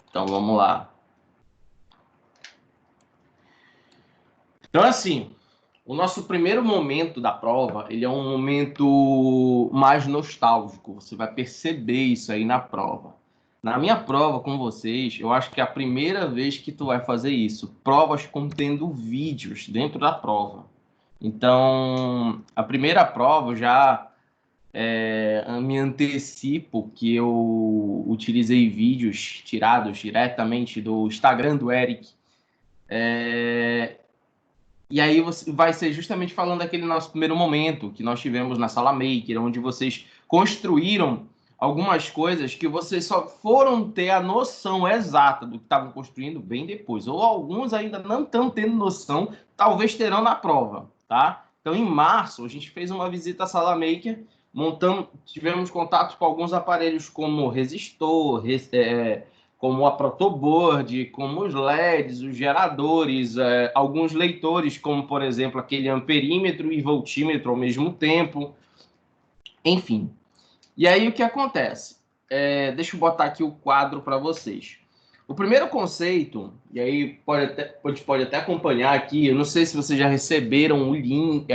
Então, vamos lá. Então, assim, o nosso primeiro momento da prova, ele é um momento mais nostálgico. Você vai perceber isso aí na prova. Na minha prova com vocês, eu acho que é a primeira vez que tu vai fazer isso. Provas contendo vídeos dentro da prova. Então, a primeira prova eu já me antecipo que eu utilizei vídeos tirados diretamente do Instagram do Eric. E aí você vai ser justamente falando daquele nosso primeiro momento que nós tivemos na sala maker, onde vocês construíram algumas coisas que vocês só foram ter a noção exata do que estavam construindo bem depois. Ou alguns ainda não estão tendo noção, talvez terão na prova, tá? Então, em março, a gente fez uma visita à sala maker, montamos, tivemos contato com alguns aparelhos como resistor, como a protoboard, como os LEDs, os geradores, alguns leitores, como, por exemplo, aquele amperímetro e voltímetro ao mesmo tempo, enfim. E aí, o que acontece? Deixa eu botar aqui o quadro para vocês. O primeiro conceito, e aí a gente pode até acompanhar aqui, eu não sei se vocês já receberam o link,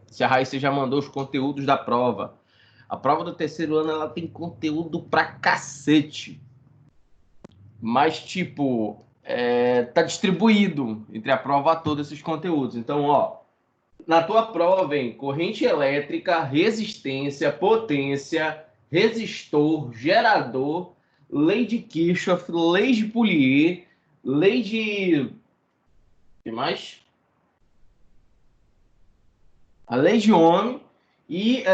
se a Raíssa já mandou os conteúdos da prova. A prova do terceiro ano, ela tem conteúdo pra cacete. Mas, tipo, tá distribuído entre a prova toda esses conteúdos. Então, ó, na tua prova vem corrente elétrica, resistência, potência, resistor, gerador, lei de Kirchhoff, lei de Poulier, lei de... O que mais? A lei de Ohm. E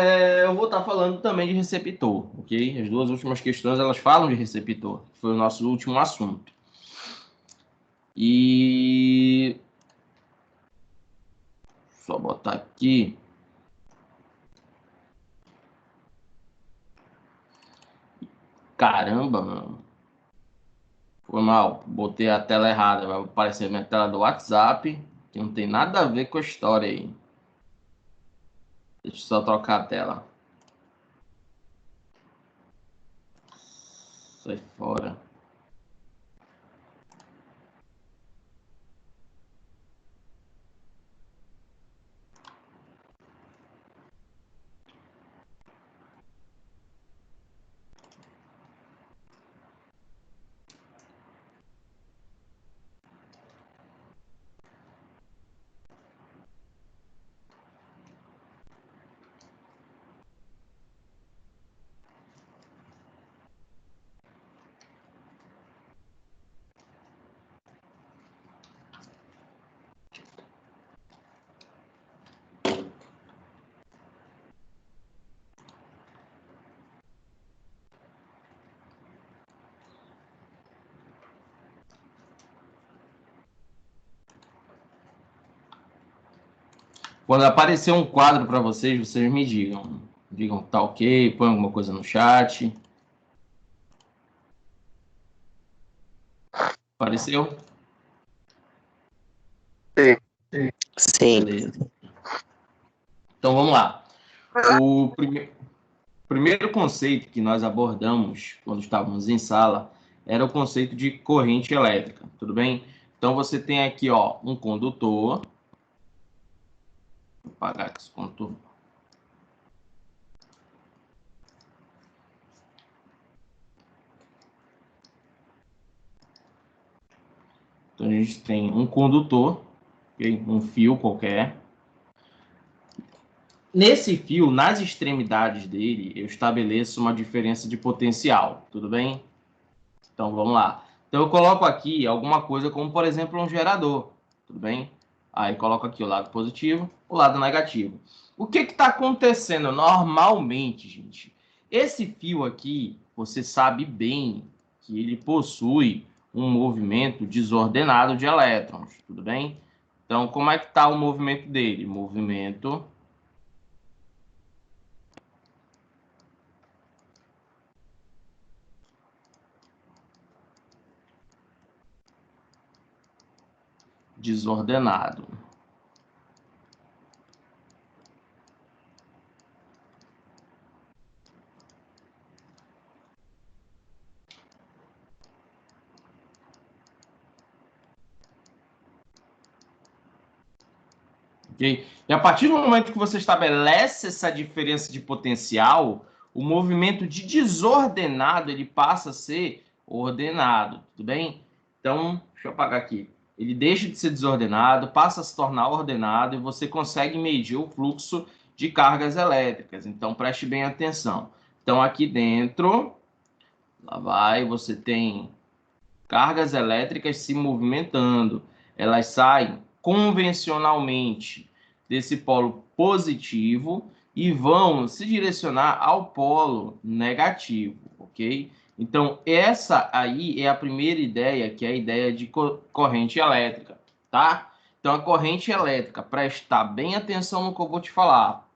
eu vou estar falando também de receptor, ok? As duas últimas questões, elas falam de receptor, que foi o nosso último assunto. E só botar aqui. Caramba, mano. Foi mal. Botei a tela errada. Vai aparecer minha tela do WhatsApp, que não tem nada a ver com a história aí. Deixa eu só trocar a tela. Sai fora. Quando aparecer um quadro para vocês, vocês me digam. Digam que tá ok, põe alguma coisa no chat. Apareceu? Sim. Sim. Beleza. Então vamos lá. O primeiro conceito que nós abordamos quando estávamos em sala era o conceito de corrente elétrica, tudo bem? Então você tem aqui, ó, um condutor. Vou apagar esse condutor. Então a gente tem um condutor, okay? Um fio qualquer. Nesse fio, nas extremidades dele, eu estabeleço uma diferença de potencial, tudo bem? Então vamos lá. Então eu coloco aqui alguma coisa como, por exemplo, um gerador, tudo bem? Aí coloco aqui o lado positivo, o lado negativo. O que está acontecendo normalmente, gente? Esse fio aqui, você sabe bem que ele possui um movimento desordenado de elétrons, tudo bem? Então, como é que está o movimento dele? Movimento desordenado. ok? E a partir do momento que você estabelece essa diferença de potencial, o movimento de desordenado ele passa a ser ordenado, tudo bem? Então, deixa eu apagar aqui. Ele deixa de ser desordenado, passa a se tornar ordenado e você consegue medir o fluxo de cargas elétricas. Então, preste bem atenção. Então, aqui dentro, lá vai, você tem cargas elétricas se movimentando. Elas saem convencionalmente desse polo positivo e vão se direcionar ao polo negativo, ok? Então, essa aí é a primeira ideia, que é a ideia de corrente elétrica, tá? Então, a corrente elétrica, prestar bem atenção no que eu vou te falar.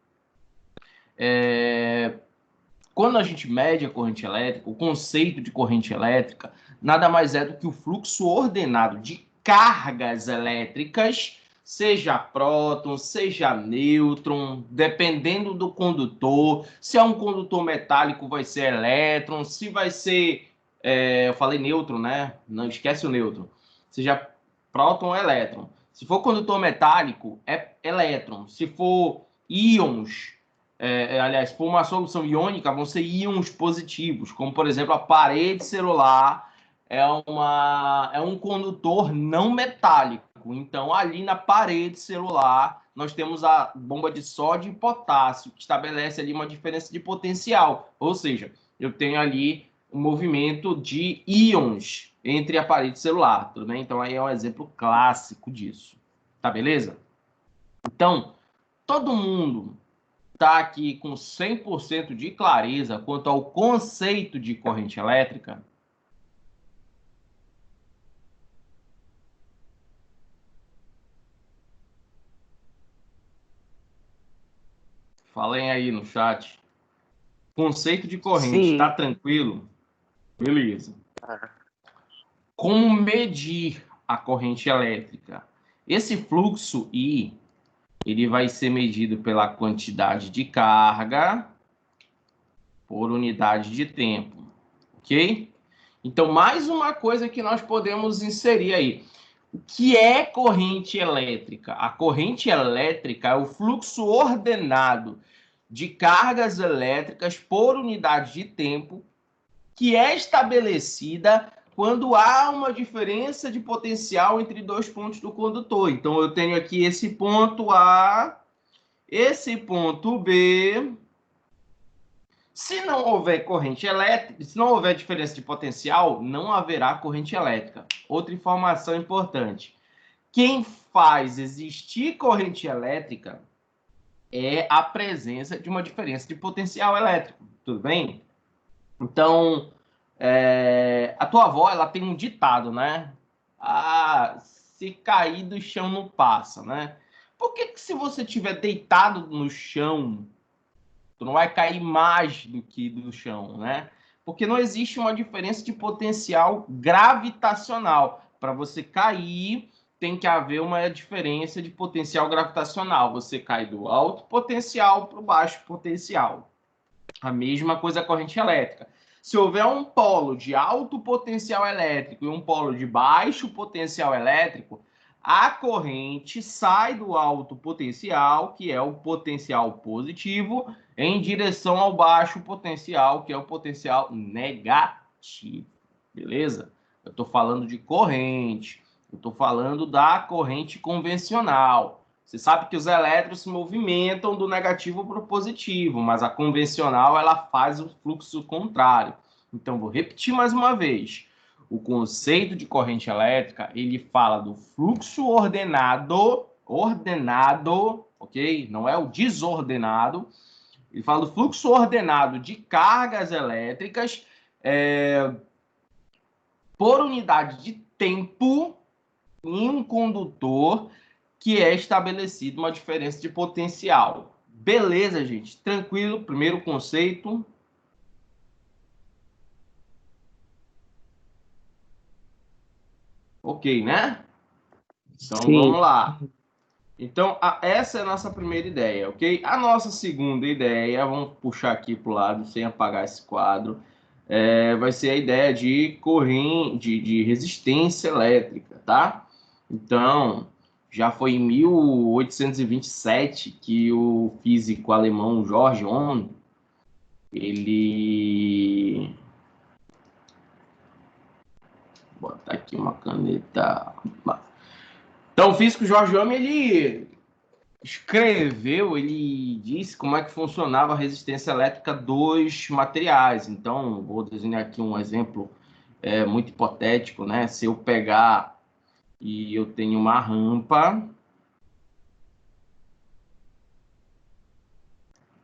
Quando a gente mede a corrente elétrica, o conceito de corrente elétrica nada mais é do que o fluxo ordenado de cargas elétricas, seja próton, seja nêutron, dependendo do condutor. Se é um condutor metálico, vai ser elétron. Se vai ser, eu falei nêutron, né? Não esquece o nêutron. Seja próton ou elétron. Se for condutor metálico, é elétron. Se for íons, aliás, por uma solução iônica, vão ser íons positivos, como, por exemplo, a parede celular é um condutor não metálico. Então, ali na parede celular, nós temos a bomba de sódio e potássio, que estabelece ali uma diferença de potencial. Ou seja, eu tenho ali um movimento de íons entre a parede celular, tudo bem? Então, aí é um exemplo clássico disso. Tá beleza? Então, todo mundo está aqui com 100% de clareza quanto ao conceito de corrente elétrica? Falem aí no chat. Conceito de corrente, está tranquilo? Beleza. Como medir a corrente elétrica? Esse fluxo I, ele vai ser medido pela quantidade de carga por unidade de tempo, ok? Então, mais uma coisa que nós podemos inserir aí. O que é corrente elétrica? A corrente elétrica é o fluxo ordenado de cargas elétricas por unidade de tempo que é estabelecida quando há uma diferença de potencial entre dois pontos do condutor. Então, eu tenho aqui esse ponto A, esse ponto B. Se não houver corrente elétrica, se não houver diferença de potencial, não haverá corrente elétrica. Outra informação importante. Quem faz existir corrente elétrica é a presença de uma diferença de potencial elétrico. Tudo bem? Então, a tua avó, ela tem um ditado, né? Ah, se cair do chão não passa, né? Por que se você estiver deitado no chão, tu não vai cair mais do que do chão, né? Porque não existe uma diferença de potencial gravitacional. Para você cair, tem que haver uma diferença de potencial gravitacional. Você cai do alto potencial para o baixo potencial. A mesma coisa a corrente elétrica. Se houver um polo de alto potencial elétrico e um polo de baixo potencial elétrico, a corrente sai do alto potencial, que é o potencial positivo, em direção ao baixo potencial, que é o potencial negativo. Beleza? Eu estou falando de corrente. Eu estou falando da corrente convencional. Você sabe que os elétrons se movimentam do negativo para o positivo, mas a convencional ela faz o fluxo contrário. Então, vou repetir mais uma vez. O conceito de corrente elétrica, ele fala do fluxo ordenado, ok? Não é o desordenado. Ele fala do fluxo ordenado de cargas elétricas por unidade de tempo em um condutor que é estabelecido uma diferença de potencial. Beleza, gente? Tranquilo? Primeiro conceito. Ok, né? Então, Sim. vamos lá. Então, essa é a nossa primeira ideia, ok? A nossa segunda ideia, vamos puxar aqui para o lado, sem apagar esse quadro, vai ser a ideia de corrente, de resistência elétrica, tá? Então, Já foi em 1827 que o físico alemão George Ohm, ele... Vou botar aqui uma caneta. Então, o físico George Ohm, ele escreveu, ele disse como é que funcionava a resistência elétrica dos materiais. Então, vou desenhar aqui um exemplo muito hipotético, né? Se eu pegar e eu tenho uma rampa,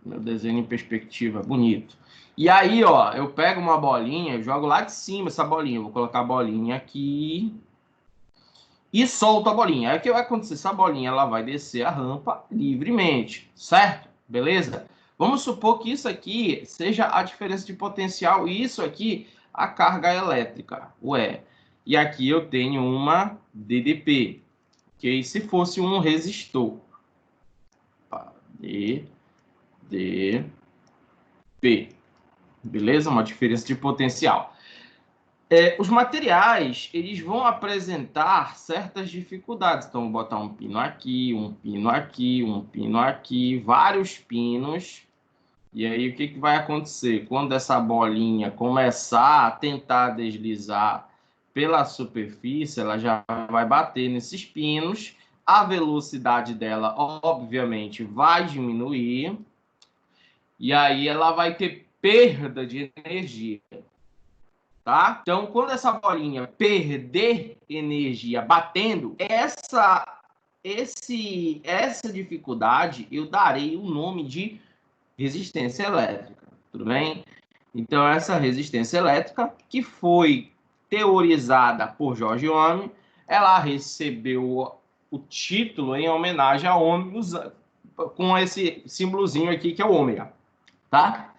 meu desenho em perspectiva, bonito. E aí, ó, eu pego uma bolinha, jogo lá de cima essa bolinha, vou colocar a bolinha aqui e solto a bolinha. Aí o que vai acontecer? Essa bolinha ela vai descer a rampa livremente, certo? Beleza? Vamos supor que isso aqui seja a diferença de potencial e isso aqui a carga elétrica, ué. E aqui eu tenho uma DDP, que se fosse um resistor, DDP, beleza? Uma diferença de potencial. Os materiais, eles vão apresentar certas dificuldades. Então, vou botar um pino aqui, um pino aqui, um pino aqui, vários pinos. E aí, o que vai acontecer? Quando essa bolinha começar a tentar deslizar pela superfície, ela já vai bater nesses pinos. A velocidade dela, obviamente, vai diminuir. E aí, ela vai ter perda de energia. Tá? Então, quando essa bolinha perder energia batendo, essa dificuldade eu darei o nome de resistência elétrica, tudo bem? Então, essa resistência elétrica, que foi teorizada por George Ohm, ela recebeu o título em homenagem a Ohm, com esse símbolozinho aqui que é o ômega, tá?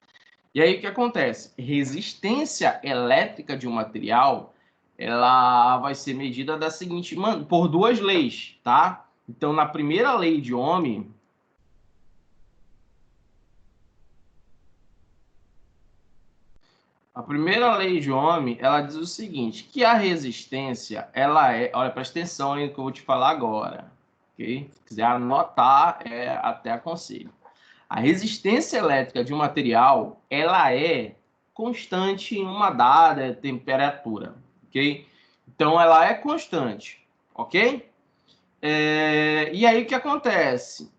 E aí o que acontece? Resistência elétrica de um material, ela vai ser medida da seguinte, por duas leis, tá? Então, na primeira lei de Ohm, a primeira lei de Ohm, ela diz o seguinte, que a resistência, ela é, olha, presta atenção no que eu vou te falar agora, ok? Se quiser anotar, até aconselho. A resistência elétrica de um material, ela é constante em uma dada temperatura, ok? Então, ela é constante, ok? E aí, o que acontece?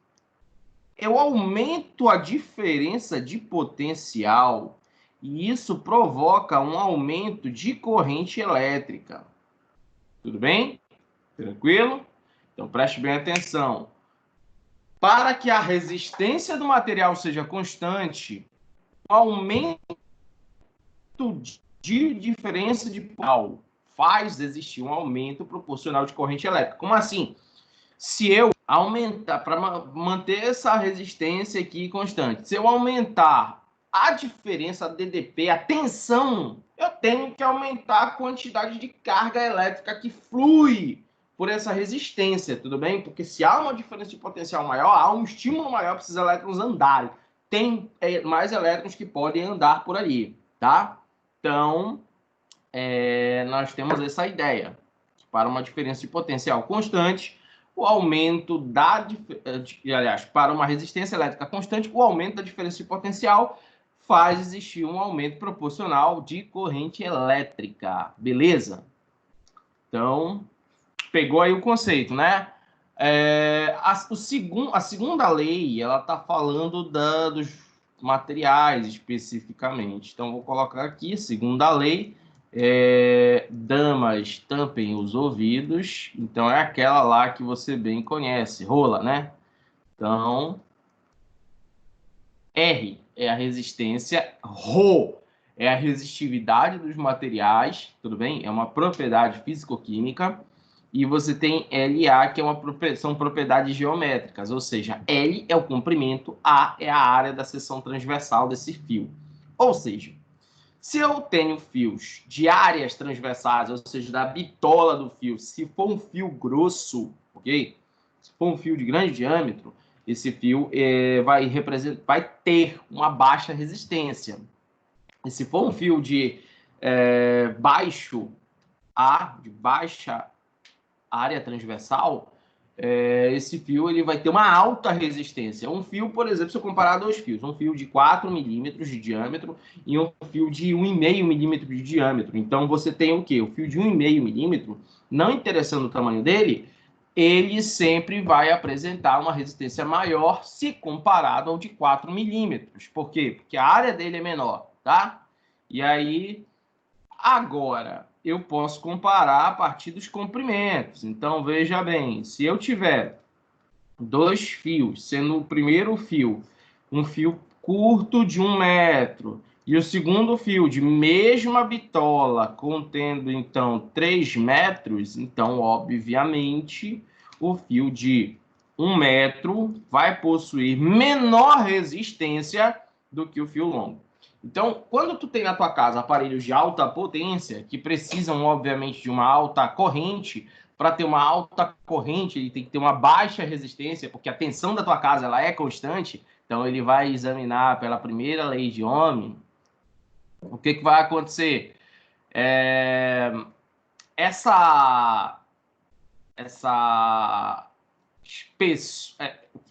Eu aumento a diferença de potencial e isso provoca um aumento de corrente elétrica. Tudo bem? Tranquilo? Então, preste bem atenção. Para que a resistência do material seja constante, o aumento de diferença de potencial faz existir um aumento proporcional de corrente elétrica. Como assim? Se eu aumentar, para manter essa resistência aqui constante, se eu aumentar a diferença DDP, a tensão, eu tenho que aumentar a quantidade de carga elétrica que flui por essa resistência, tudo bem? Porque se há uma diferença de potencial maior, há um estímulo maior para esses elétrons andarem. Tem mais elétrons que podem andar por ali, tá? Então, nós temos essa ideia. Para uma diferença de potencial constante, o aumento aliás, para uma resistência elétrica constante, o aumento da diferença de potencial faz existir um aumento proporcional de corrente elétrica. Beleza? Então, pegou aí o conceito, né? A segunda lei, ela está falando dos materiais especificamente. Então, vou colocar aqui, segunda lei, damas, tampem os ouvidos. Então, é aquela lá que você bem conhece, rola, né? Então, R é a resistência, Rho é a resistividade dos materiais, tudo bem? É uma propriedade físico-química. E você tem LA, que são propriedades geométricas, ou seja, L é o comprimento, A é a área da seção transversal desse fio. Ou seja, se eu tenho fios de áreas transversais, ou seja, da bitola do fio, se for um fio grosso, ok? Se for um fio de grande diâmetro, esse fio vai ter uma baixa resistência. E se for um fio de de baixa área transversal, esse fio ele vai ter uma alta resistência. Um fio, por exemplo, se eu comparar dois fios, um fio de 4 milímetros de diâmetro e um fio de 1,5 milímetro de diâmetro. Então, você tem o quê? O fio de 1,5 milímetro, não interessando o tamanho dele, ele sempre vai apresentar uma resistência maior se comparado ao de 4 milímetros. Por quê? Porque a área dele é menor, tá? E aí, agora, eu posso comparar a partir dos comprimentos. Então, veja bem, se eu tiver dois fios, sendo o primeiro fio um fio curto de 1 metro e o segundo fio de mesma bitola, contendo, então, 3 metros, então, obviamente, o fio de 1 metro vai possuir menor resistência do que o fio longo. Então, quando tu tem na tua casa aparelhos de alta potência, que precisam, obviamente, de uma alta corrente, para ter uma alta corrente, ele tem que ter uma baixa resistência, porque a tensão da tua casa ela é constante, então ele vai examinar pela primeira lei de Ohm, o que vai acontecer? Essa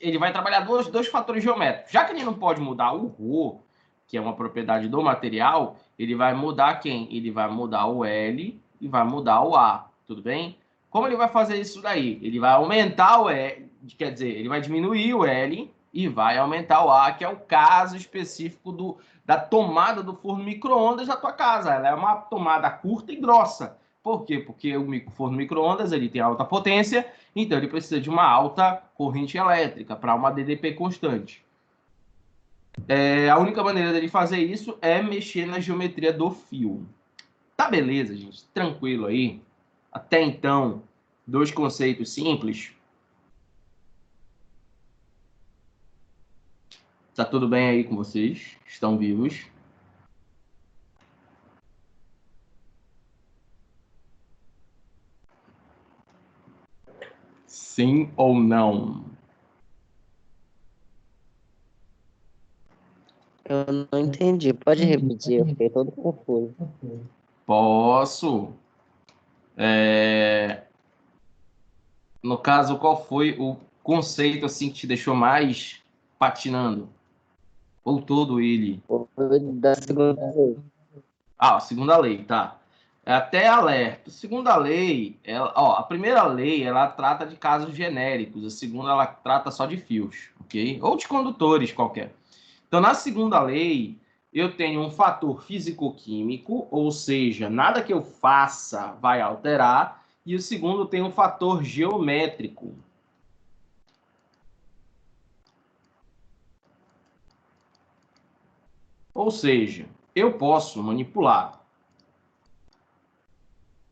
ele vai trabalhar dois fatores geométricos. Já que ele não pode mudar o ρ, que é uma propriedade do material, ele vai mudar quem? Ele vai mudar o L e vai mudar o A, tudo bem? Como ele vai fazer isso daí? Ele vai aumentar o L, quer dizer, ele vai diminuir o L e vai aumentar o A, que é o caso específico da tomada do forno micro-ondas da tua casa. Ela é uma tomada curta e grossa. Por quê? Porque o forno micro-ondas ele tem alta potência, então ele precisa de uma alta corrente elétrica para uma DDP constante. A única maneira dele fazer isso é mexer na geometria do fio. Tá beleza, gente? Tranquilo aí? Até então, dois conceitos simples. Tá tudo bem aí com vocês? Estão vivos? Sim ou não? Eu não entendi. Pode repetir, eu fiquei todo confuso. Posso. No caso, qual foi o conceito assim que te deixou mais patinando? Ou todo ele? Foi da segunda vez. A segunda lei, tá. Até alerta. Segunda lei, a primeira lei, ela trata de casos genéricos. A segunda, ela trata só de fios, ok? Ou de condutores qualquer. Então, na segunda lei, eu tenho um fator físico-químico, ou seja, nada que eu faça vai alterar. E o segundo tem um fator geométrico. Ou seja, eu posso manipular.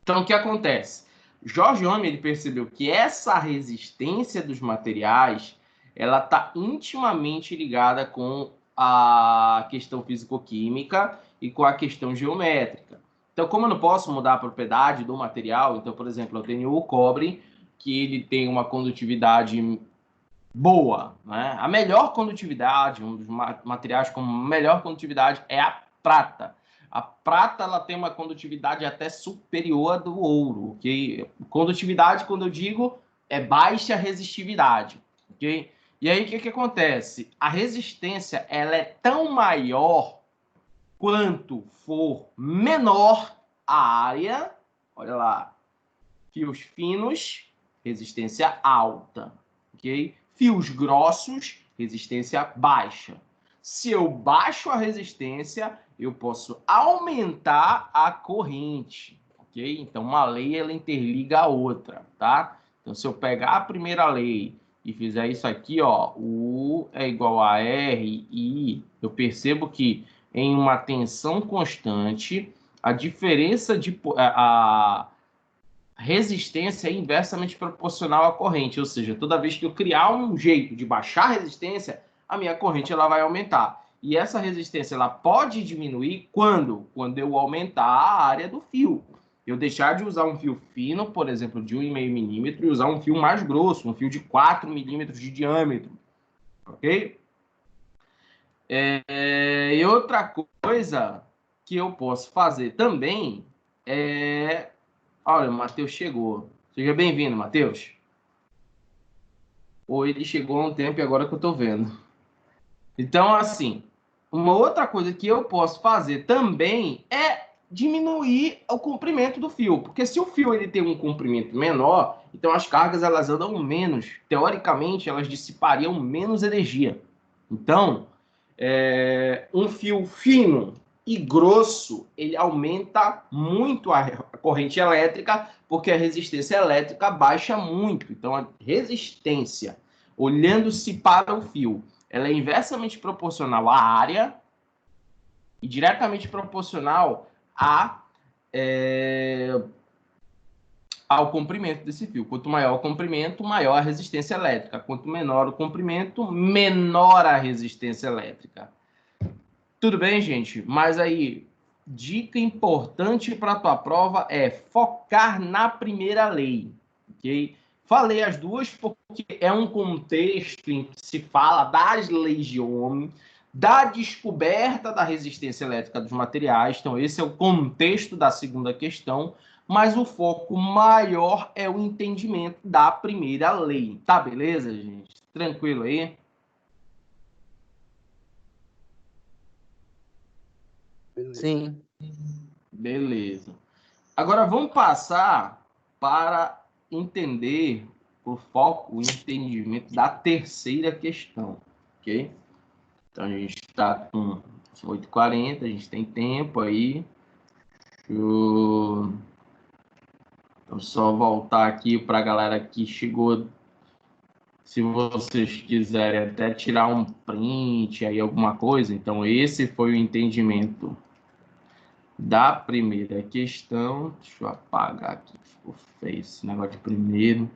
Então, o que acontece? George Ohm ele percebeu que essa resistência dos materiais ela está intimamente ligada com a questão físico-química e com a questão geométrica. Então, como eu não posso mudar a propriedade do material, então, por exemplo, eu tenho o cobre, que ele tem uma condutividade boa, né? A melhor condutividade, um dos materiais com melhor condutividade é a prata. A prata ela tem uma condutividade até superior à do ouro, ok? Condutividade, quando eu digo, é baixa resistividade, ok? E aí, o que acontece? A resistência ela é tão maior quanto for menor a área, olha lá, fios finos, resistência alta, ok? Fios grossos, resistência baixa. Se eu baixo a resistência, eu posso aumentar a corrente, ok? Então, uma lei, ela interliga a outra, tá? Então, se eu pegar a primeira lei e fizer isso aqui, ó, U é igual a R, I, eu percebo que em uma tensão constante, a diferença de... a resistência é inversamente proporcional à corrente, ou seja, toda vez que eu criar um jeito de baixar a resistência, a minha corrente ela vai aumentar. E essa resistência ela pode diminuir quando? Quando eu aumentar a área do fio. Eu deixar de usar um fio fino, por exemplo, de 1,5 milímetro, e usar um fio mais grosso, um fio de 4 milímetros de diâmetro. Ok? E outra coisa que eu posso fazer também é... Olha, o Matheus chegou. Seja bem-vindo, Matheus. Ou ele chegou há um tempo e agora que eu estou vendo. Então, assim, uma outra coisa que eu posso fazer também é diminuir o comprimento do fio, porque se o fio ele tem um comprimento menor, então as cargas elas andam menos, teoricamente elas dissipariam menos energia. Então, um fio fino e grosso, ele aumenta muito a corrente elétrica, porque a resistência elétrica baixa muito. Então, a resistência, olhando-se para o fio, ela é inversamente proporcional à área e diretamente proporcional ao comprimento desse fio. Quanto maior o comprimento, maior a resistência elétrica. Quanto menor o comprimento, menor a resistência elétrica. Tudo bem, gente? Mas aí, dica importante para a tua prova é focar na primeira lei, ok? Falei as duas porque é um contexto em que se fala das leis de Ohm, da descoberta da resistência elétrica dos materiais. Então, esse é o contexto da segunda questão, mas o foco maior é o entendimento da primeira lei. Tá beleza, gente? Tranquilo aí? Sim. Beleza. Agora vamos passar para entender, por foco, o entendimento da terceira questão, ok? Então a gente está com 8h40, a gente tem tempo aí. Então, só voltar aqui para a galera que chegou. Se vocês quiserem até tirar um print aí, alguma coisa. Então, esse foi o entendimento da primeira questão. Deixa eu apagar aqui, ficou feio esse negócio de primeiro.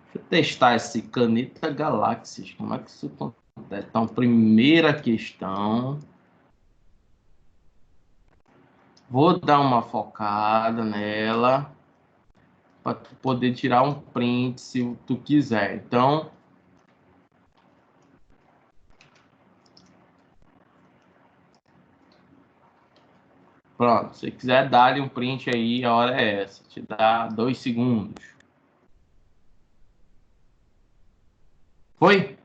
Deixa eu testar esse Caneta Galáxias. Como é que isso acontece? Então, primeira questão. Vou dar uma focada nela para tu poder tirar um print se tu quiser. Então, pronto. Se quiser dar-lhe um print aí, a hora é essa. Te dá 2 segundos. Foi?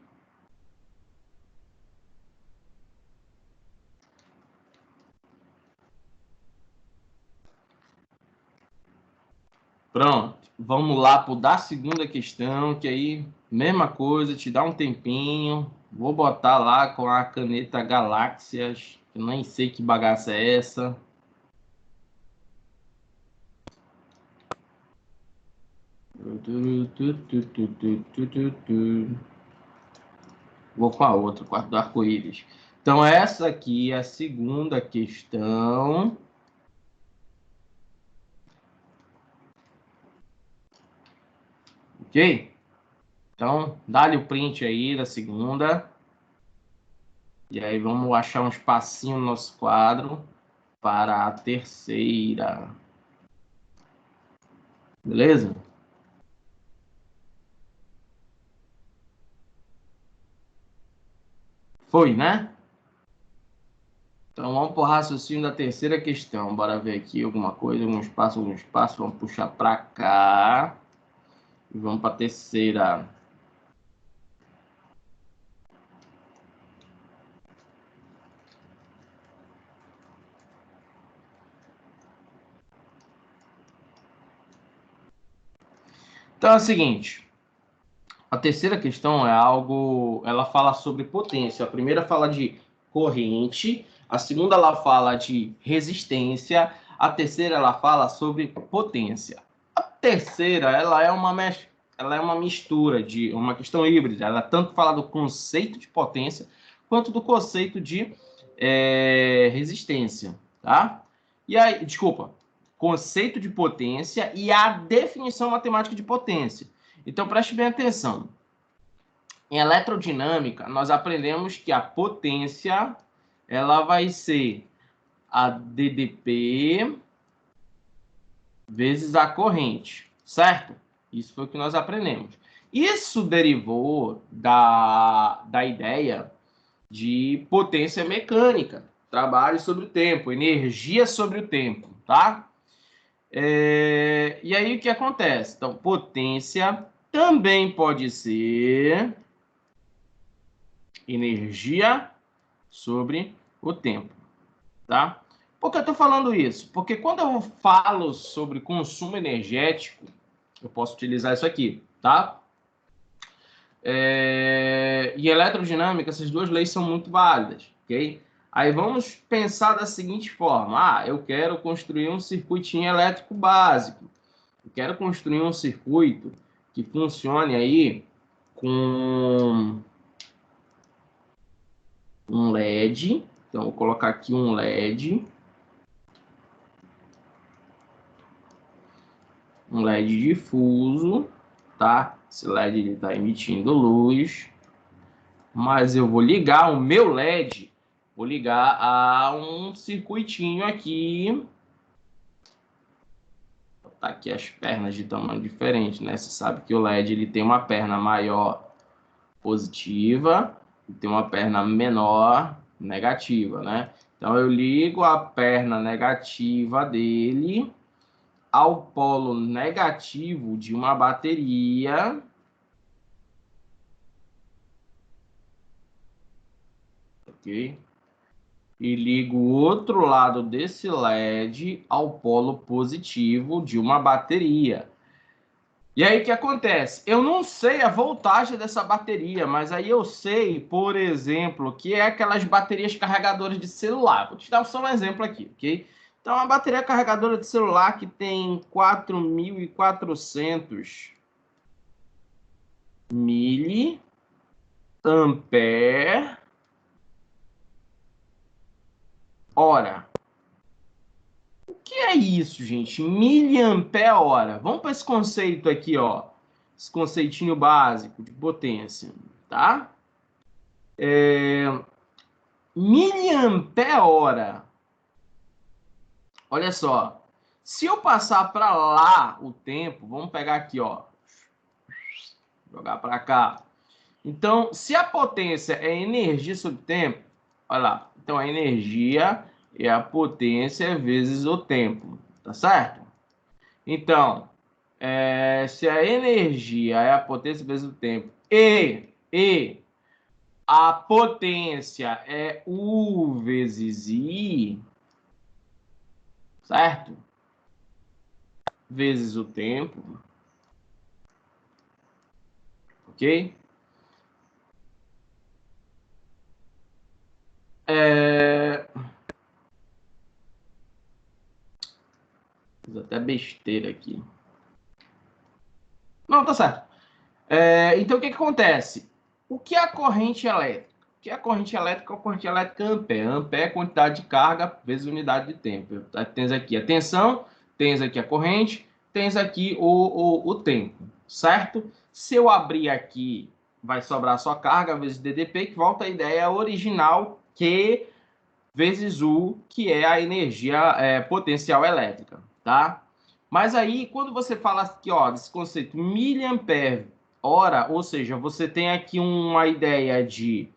Pronto. Vamos lá para da segunda questão, que aí, mesma coisa, te dá um tempinho. Vou botar lá com a caneta Galáxias. Eu nem sei que bagaça é essa. Vou com a outra, quarto do arco-íris. Então, essa aqui é a segunda questão. Ok? Então, dá-lhe o print aí da segunda. E aí, vamos achar um espacinho no nosso quadro para a terceira. Beleza? Foi, né? Então, vamos para o raciocínio da terceira questão. Bora ver aqui alguma coisa, algum espaço, algum espaço. Vamos puxar para cá. E vamos para a terceira. Então, é o seguinte. A terceira questão é algo... Ela fala sobre potência. A primeira fala de corrente. A segunda, ela fala de resistência. A terceira, ela fala sobre potência. A terceira, ela é uma mistura de uma questão híbrida. Ela tanto fala do conceito de potência quanto do conceito de resistência, tá? E aí, desculpa, conceito de potência e a definição matemática de potência. Então, preste bem atenção. Em eletrodinâmica, nós aprendemos que a potência ela vai ser a DDP vezes a corrente, certo? Isso foi o que nós aprendemos. Isso derivou da ideia de potência mecânica, trabalho sobre o tempo, energia sobre o tempo, tá? E aí o que acontece? Então, potência também pode ser energia sobre o tempo, tá? Por que eu estou falando isso? Porque quando eu falo sobre consumo energético, eu posso utilizar isso aqui, tá? E eletrodinâmica, essas duas leis são muito válidas, ok? Aí vamos pensar da seguinte forma. Eu quero construir um circuitinho elétrico básico. Eu quero construir um circuito que funcione aí com um LED. Então, vou colocar aqui um LED. Um LED difuso, tá? Esse LED está emitindo luz. Mas eu vou ligar o meu LED, vou ligar a um circuitinho aqui. Vou botar aqui as pernas de tamanho diferente, né? Você sabe que o LED ele tem uma perna maior positiva e tem uma perna menor negativa, né? Então eu ligo a perna negativa dele ao polo negativo de uma bateria. Ok? E ligo o outro lado desse LED ao polo positivo de uma bateria. E aí o que acontece? Eu não sei a voltagem dessa bateria, mas aí eu sei, por exemplo, que é aquelas baterias carregadoras de celular. Vou te dar só um exemplo aqui, ok? Então, uma bateria carregadora de celular que tem 4.400 miliampere hora. O que é isso, gente? Miliampere hora. Vamos para esse conceito aqui, ó. Esse conceitinho básico de potência, tá? Miliampere hora. Olha só. Se eu passar para lá o tempo, vamos pegar aqui, ó. Jogar para cá. Então, se a potência é energia sobre tempo, olha lá. Então, a energia é a potência vezes o tempo, tá certo? Então, se a energia é a potência vezes o tempo e a potência é U vezes I, certo? Vezes o tempo, ok? Fiz até besteira aqui. Não, tá certo. Então, o que acontece? O que é a corrente elétrica? O que é a corrente elétrica? A corrente elétrica é ampere. Ampere é a quantidade de carga vezes unidade de tempo. Tens aqui a tensão, tens aqui a corrente, tens aqui o tempo, certo? Se eu abrir aqui, vai sobrar só carga vezes DDP, que volta a ideia original, Q vezes U, que é a energia potencial elétrica, tá? Mas aí, quando você fala aqui, ó, desse conceito miliampere hora, ou seja, você tem aqui uma ideia de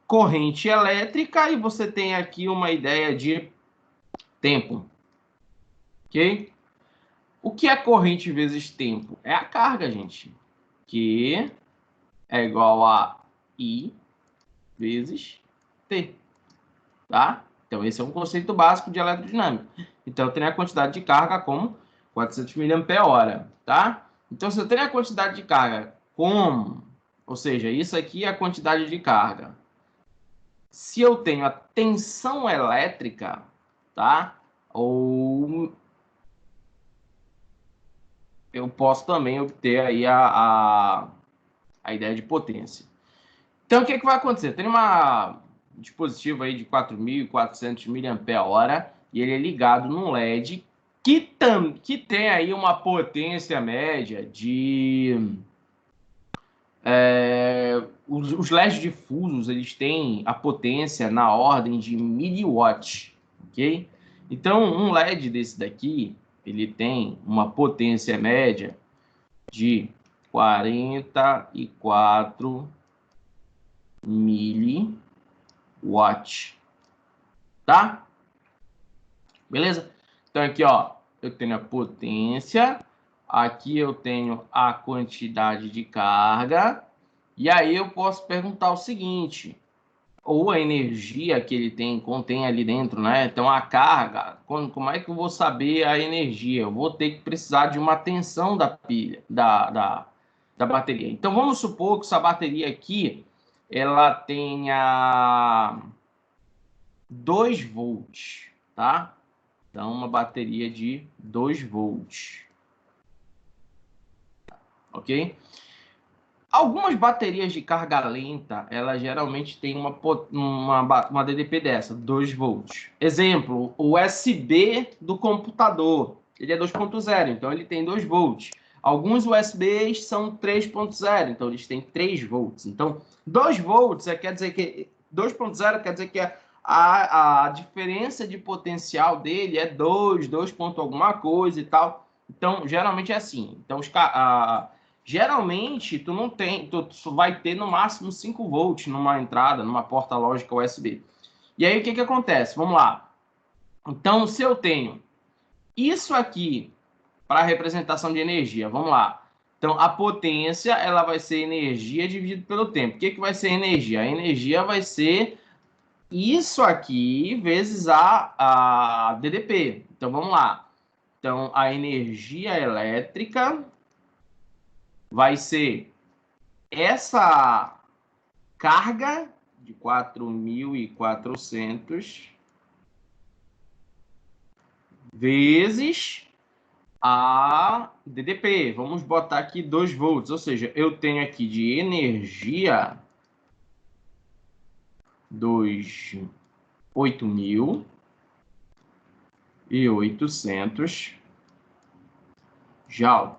corrente elétrica e você tem aqui uma ideia de tempo, ok? O que é corrente vezes tempo? É a carga, gente, que é igual a I vezes T, tá? Então, esse é um conceito básico de eletrodinâmica. Então, eu tenho a quantidade de carga como 400 mAh, tá? Então, se eu tenho a quantidade de carga como, ou seja, isso aqui é a quantidade de carga. Se eu tenho a tensão elétrica, tá? Ou eu posso também obter aí a ideia de potência. Então, o que vai acontecer? Eu tenho um dispositivo aí de 4.400 mAh e ele é ligado num LED que tem aí uma potência média de... os LEDs difusos, eles têm a potência na ordem de miliwatts, ok? Então, um LED desse daqui, ele tem uma potência média de 44 miliwatts, tá? Beleza? Então aqui, ó, eu tenho a potência Aqui eu tenho a quantidade de carga. E aí eu posso perguntar o seguinte, ou a energia que ele contém ali dentro, né? Então a carga, como é que eu vou saber a energia? Eu vou ter que precisar de uma tensão da pilha, da bateria. Então vamos supor que essa bateria aqui, ela tenha 2 volts, tá? Então uma bateria de 2 volts, ok? Algumas baterias de carga lenta, elas geralmente têm uma DDP dessa, 2 volts. Exemplo, o USB do computador, ele é 2.0, então ele tem 2 volts. Alguns USBs são 3.0, então eles têm 3 volts. Então, 2 volts quer dizer que 2.0 quer dizer que a diferença de potencial dele é 2 ponto alguma coisa e tal. Então, geralmente é assim. Então, geralmente, tu vai ter no máximo 5 volts numa entrada, numa porta lógica USB. E aí, o que acontece? Vamos lá. Então, se eu tenho isso aqui para representação de energia, vamos lá. Então, a potência, ela vai ser energia dividido pelo tempo. O que vai ser energia? A energia vai ser isso aqui vezes a DDP. Então, vamos lá. Então, a energia elétrica vai ser essa carga de 4.400 vezes a DDP. Vamos botar aqui 2 volts, ou seja, eu tenho aqui de energia 8.800 joule,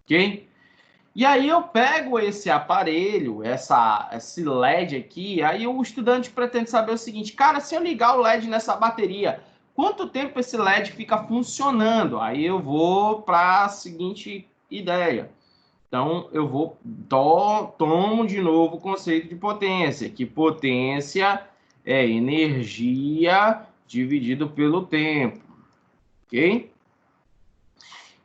ok? E aí eu pego esse aparelho, esse LED aqui, aí o estudante pretende saber o seguinte, cara, se eu ligar o LED nessa bateria, quanto tempo esse LED fica funcionando? Aí eu vou para a seguinte ideia. Então, eu tomo de novo o conceito de potência, que potência é energia dividido pelo tempo, ok?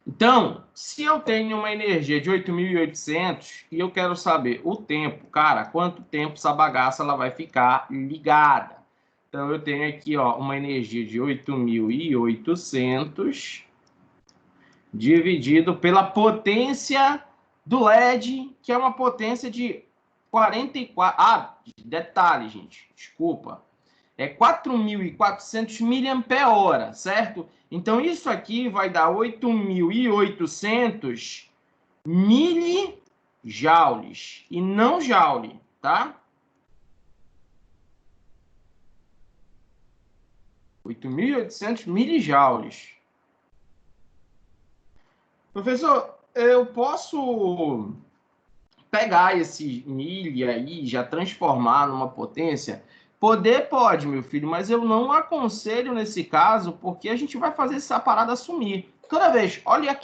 Então, se eu tenho uma energia de 8.800 e eu quero saber o tempo, cara, quanto tempo essa bagaça ela vai ficar ligada? Então, eu tenho aqui ó, uma energia de 8.800 dividido pela potência do LED, que é uma potência de 44... Ah, detalhe, gente, desculpa. É 4.400 miliampere-hora, certo? Então, isso aqui vai dar 8.800 milijoules, e não joule, tá? 8.800 milijoules. Professor, eu posso pegar esse milho aí e já transformar numa potência? Poder pode, meu filho, mas eu não aconselho nesse caso, porque a gente vai fazer essa parada sumir. Toda vez, olha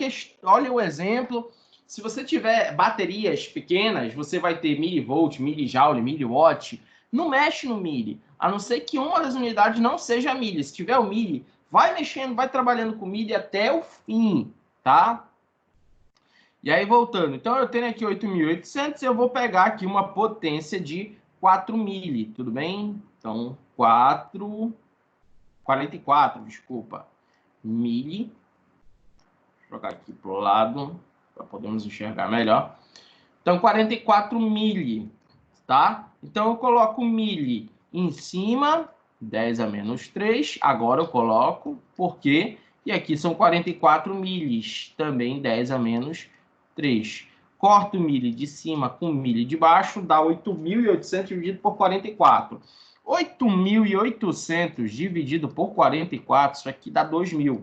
o exemplo. Se você tiver baterias pequenas, você vai ter milivolt, milijoule, miliwatt. Não mexe no milli, a não ser que uma das unidades não seja milli. Se tiver o milli, vai mexendo, vai trabalhando com milli até o fim, tá? E aí, voltando. Então, eu tenho aqui 8.800 e eu vou pegar aqui uma potência de 4 mili, tudo bem? Então, 44, desculpa, mili. Vou jogar aqui para o lado, para podermos enxergar melhor. Então, 44 mili, tá? Então, eu coloco mili em cima, 10 a menos 3. Agora eu coloco, por quê? E aqui são 44 milis, também 10 a menos 3. Corto o milho de cima com o milho de baixo, dá 8.800 dividido por 44. 8.800 dividido por 44, isso aqui dá 2.000.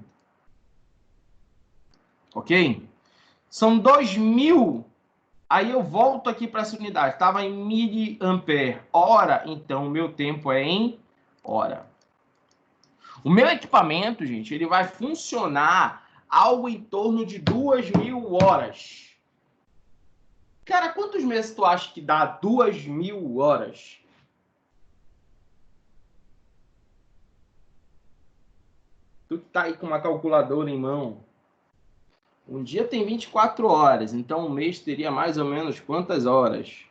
Ok? São 2.000. Aí eu volto aqui para essa unidade. Estava em miliampere-hora, então o meu tempo é em hora. O meu equipamento, gente, ele vai funcionar algo em torno de 2.000 horas. Cara, quantos meses tu acha que dá 2.000 horas? Tu que tá aí com uma calculadora em mão. Um dia tem 24 horas, então um mês teria mais ou menos quantas horas?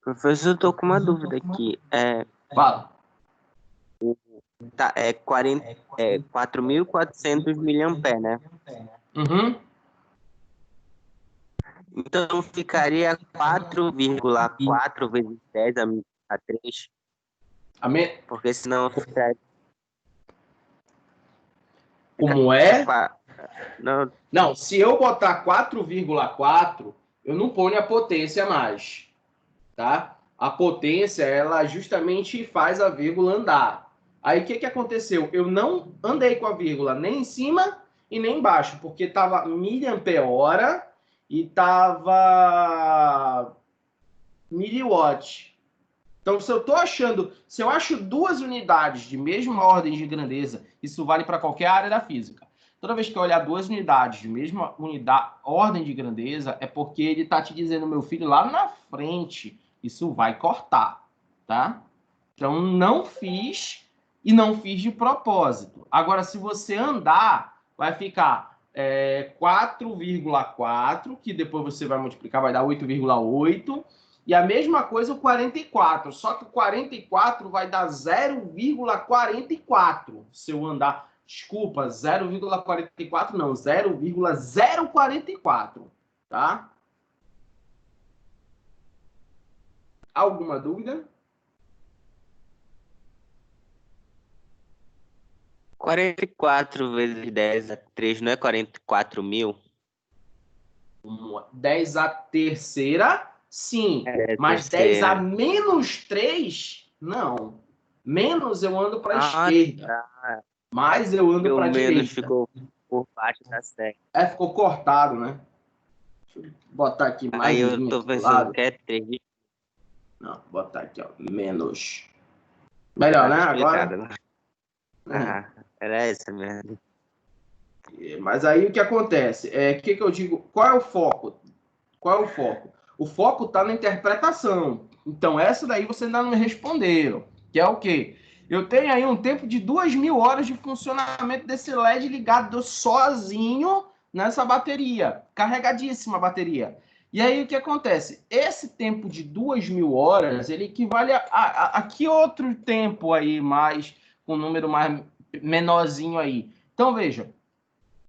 Professor, eu tô com uma dúvida aqui. Fala. É 4.400 miliamperes, né? Uhum. Então ficaria 4,4 vezes 10 a 3, porque senão fica... Como é? Não, Não, se eu botar 4,4, eu não ponho a potência mais, tá? A potência, ela justamente faz a vírgula andar. Aí, o que aconteceu? Eu não andei com a vírgula nem em cima e nem embaixo, porque estava miliampere-hora e estava miliwatt. Então, se eu acho duas unidades de mesma ordem de grandeza, isso vale para qualquer área da física. Toda vez que eu olhar duas unidades de mesma ordem de grandeza, é porque ele está te dizendo, meu filho, lá na frente, isso vai cortar, tá? Então, não fiz e não fiz de propósito. Agora, se você andar, vai ficar 4,4, que depois você vai multiplicar, vai dar 8,8. E a mesma coisa o 44, só que o 44 vai dar 0,44 se eu andar. Desculpa, 0,44 não, 0,044, tá? Alguma dúvida? 44 vezes 10 a 3 não é 44 mil? 10 a terceira, sim. Mas Terceira. 10 a menos 3, não. Menos eu ando para a esquerda. Tá. Mais eu ando O para a menos direita. ficou por baixo da série. Ficou cortado, né? Deixa eu botar aqui mais Aí um eu tô aqui do pensando lado. que é 3. Não, vou botar aqui, ó. Menos. Melhor, Tá né? explicado, Agora. né? Ah, era essa mesmo. Mas aí o que acontece? O que eu digo? Qual é o foco? Qual é o foco? O foco está na interpretação. Então, essa daí você ainda não me respondeu. Que é o quê? Eu tenho aí um tempo de 2.000 horas de funcionamento desse LED ligado sozinho nessa bateria. Carregadíssima a bateria. E aí o que acontece? Esse tempo de 2.000 horas, ele equivale a que outro tempo aí mais, com um número mais menorzinho aí? Então, veja,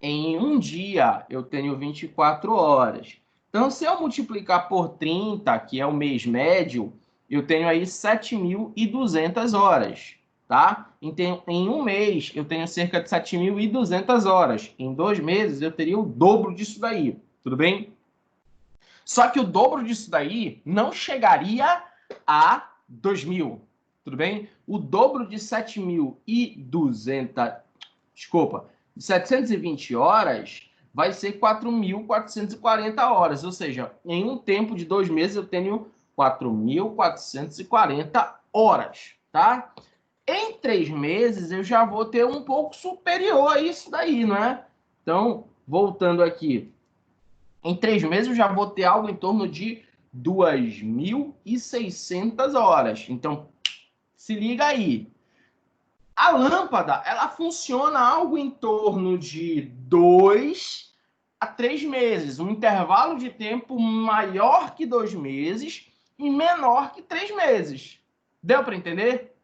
em um dia eu tenho 24 horas. Então, se eu multiplicar por 30, que é o mês médio, eu tenho aí 7.200 horas, tá? Então, em um mês, eu tenho cerca de 7.200 horas. Em 2 meses, eu teria o dobro disso daí, tudo bem? Só que o dobro disso daí não chegaria a 2.000, tudo bem? O dobro de 7.200, desculpa, 720 horas vai ser 4.440 horas, ou seja, em um tempo de 2 meses eu tenho 4.440 horas, tá? Em 3 meses eu já vou ter um pouco superior a isso daí, não é? Então, voltando aqui, em 3 meses eu já vou ter algo em torno de 2.600 horas. Então, se liga aí. A lâmpada, ela funciona algo em torno de 2 a 3 meses, um intervalo de tempo maior que 2 meses e menor que 3 meses. Deu para entender?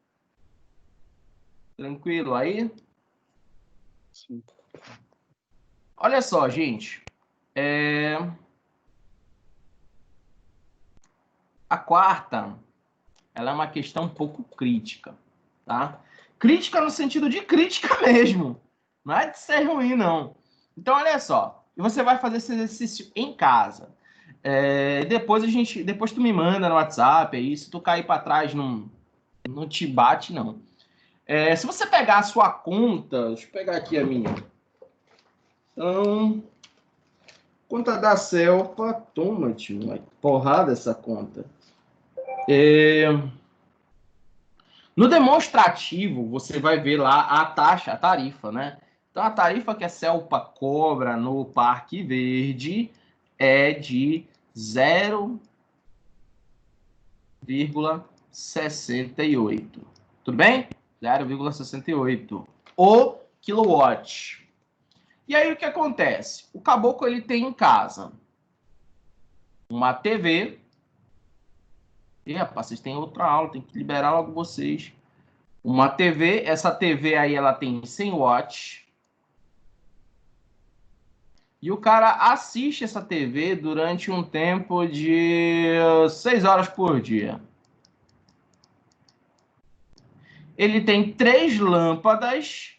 Tranquilo aí? Sim. Olha só, gente. A quarta, ela é uma questão um pouco crítica, tá? Crítica no sentido de crítica mesmo. Não é de ser ruim, não. Então, olha só. Você vai fazer esse exercício em casa. Depois tu me manda no WhatsApp, aí se tu cair para trás, não te bate, não. Se você pegar a sua conta, deixa eu pegar aqui a minha. Então, conta da Celpa, toma, tio, porrada essa conta. No demonstrativo, você vai ver lá a taxa, a tarifa, né? Então, a tarifa que a Celpa cobra no Parque Verde é de 0,68. Tudo bem? 0,68. O quilowatt. E aí o que acontece? O caboclo ele tem em casa uma TV. E, rapaz, vocês têm outra aula, tem que liberar logo vocês. Uma TV, essa TV aí ela tem 100 watts. E o cara assiste essa TV durante um tempo de 6 horas por dia. Ele tem 3 lâmpadas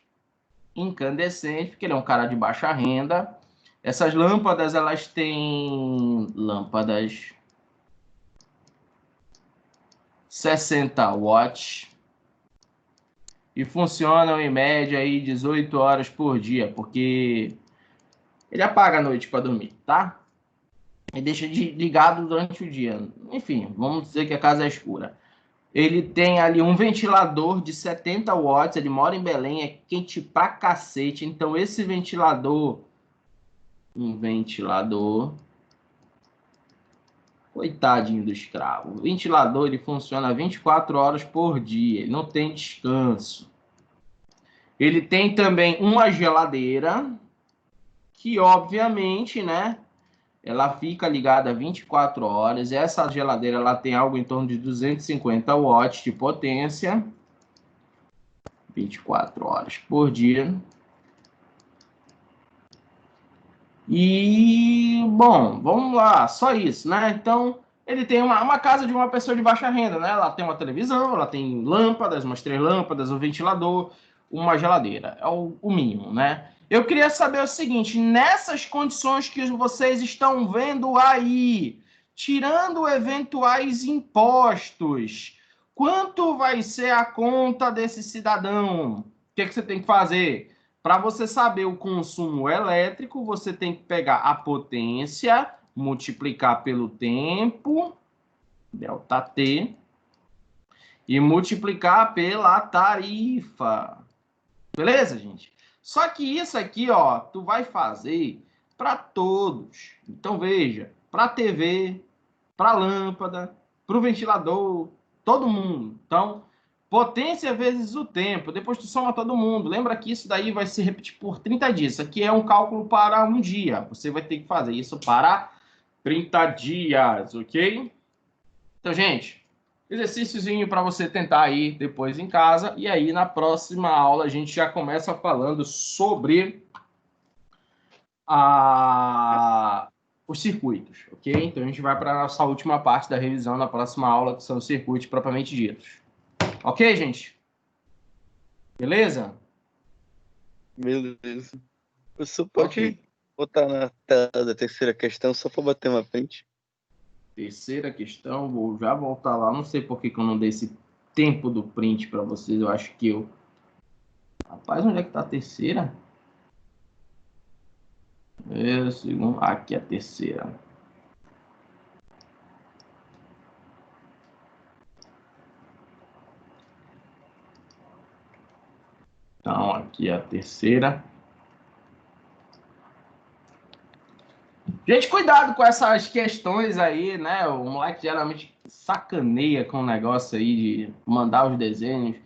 incandescentes, porque ele é um cara de baixa renda. Essas lâmpadas, elas têm lâmpadas 60 watts e funcionam em média aí 18 horas por dia, porque ele apaga à noite para dormir, tá? E deixa ligado durante o dia. Enfim, vamos dizer que a casa é escura. Ele tem ali um ventilador de 70 watts, ele mora em Belém, é quente pra cacete. Então esse ventilador, coitadinho do escravo. O ventilador ele funciona 24 horas por dia, ele não tem descanso. Ele tem também uma geladeira, que obviamente, né, ela fica ligada 24 horas. Essa geladeira ela tem algo em torno de 250 watts de potência, 24 horas por dia. E, bom, vamos lá, só isso, né? Então, ele tem uma casa de uma pessoa de baixa renda, né? Ela tem uma televisão, ela tem lâmpadas, umas 3 lâmpadas, um ventilador, uma geladeira. É o mínimo, né? Eu queria saber o seguinte, nessas condições que vocês estão vendo aí, tirando eventuais impostos, quanto vai ser a conta desse cidadão? O que você tem que fazer? Para você saber o consumo elétrico, você tem que pegar a potência, multiplicar pelo tempo, ΔT, e multiplicar pela tarifa. Beleza, gente? Só que isso aqui, ó, tu vai fazer para todos. Então, veja, para a TV, para a lâmpada, para o ventilador, todo mundo. Então, potência vezes o tempo. Depois tu soma todo mundo. Lembra que isso daí vai se repetir por 30 dias. Isso aqui é um cálculo para um dia. Você vai ter que fazer isso para 30 dias, ok? Então, gente, exercíciozinho para você tentar aí depois em casa. E aí, na próxima aula, a gente já começa falando sobre os circuitos, ok? Então, a gente vai para a nossa última parte da revisão na próxima aula, que são os circuitos propriamente ditos. Ok, gente? Beleza? Beleza. Você pode botar na tela da terceira questão só para bater uma frente? Terceira questão, vou já voltar lá. Não sei por que eu não dei esse tempo do print para vocês. Eu acho que eu... Rapaz, onde é que tá a terceira? Aqui é a terceira. Então, aqui é a terceira. Gente, cuidado com essas questões aí, né? O moleque geralmente sacaneia com o negócio aí de mandar os desenhos.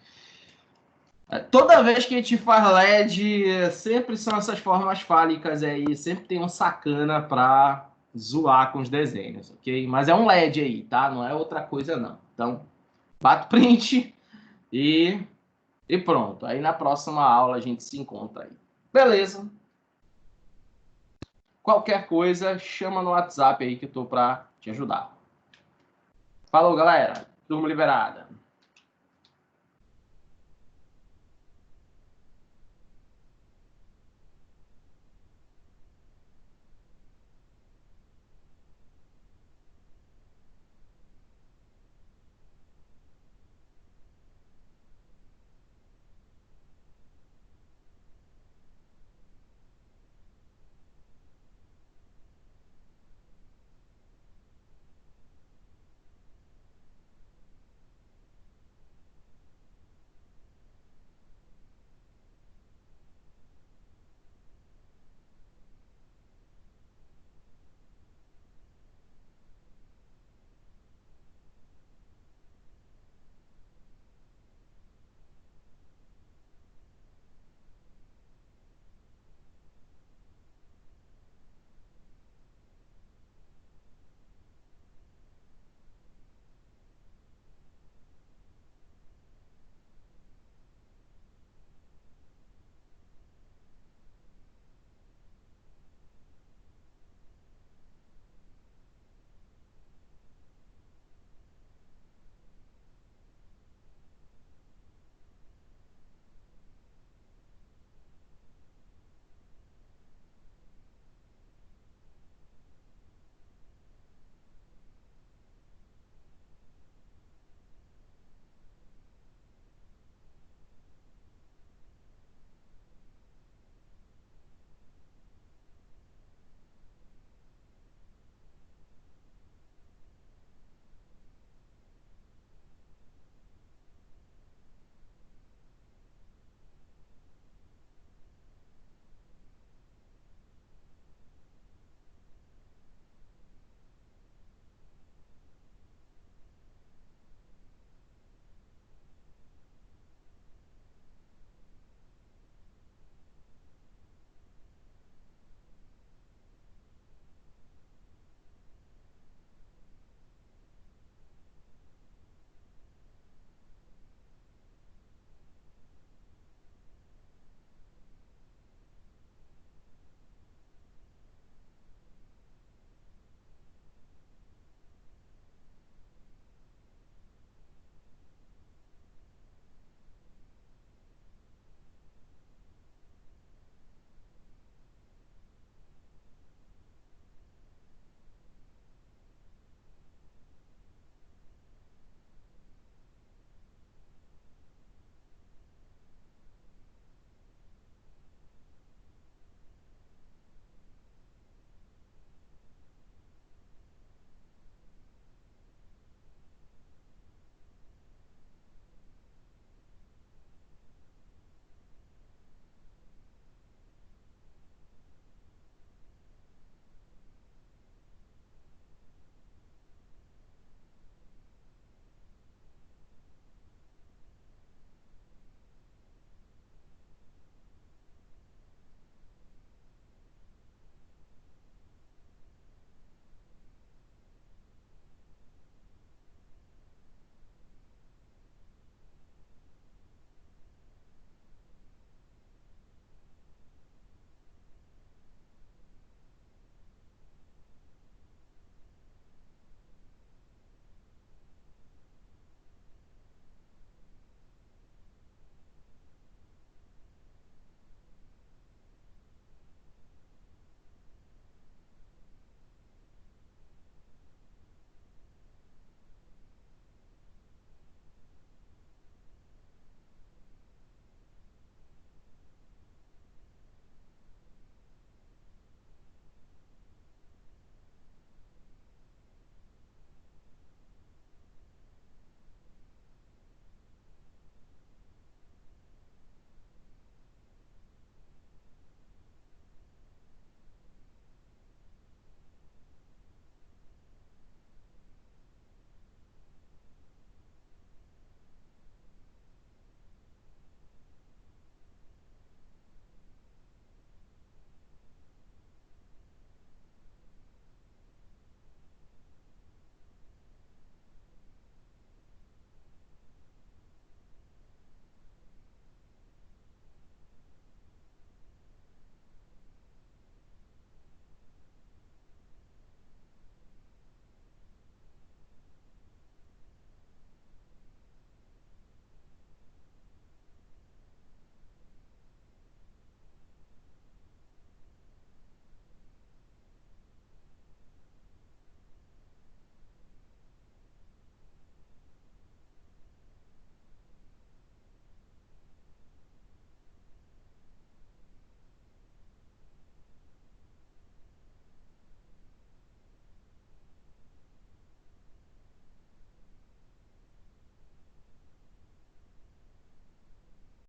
Toda vez que a gente faz LED, sempre são essas formas fálicas aí, sempre tem um sacana pra zoar com os desenhos, ok? Mas é um LED aí, tá? Não é outra coisa, não. Então, bate print e pronto. Aí na próxima aula a gente se encontra aí. Beleza? Qualquer coisa, chama no WhatsApp aí que eu tô pra te ajudar. Falou, galera. Turma liberada.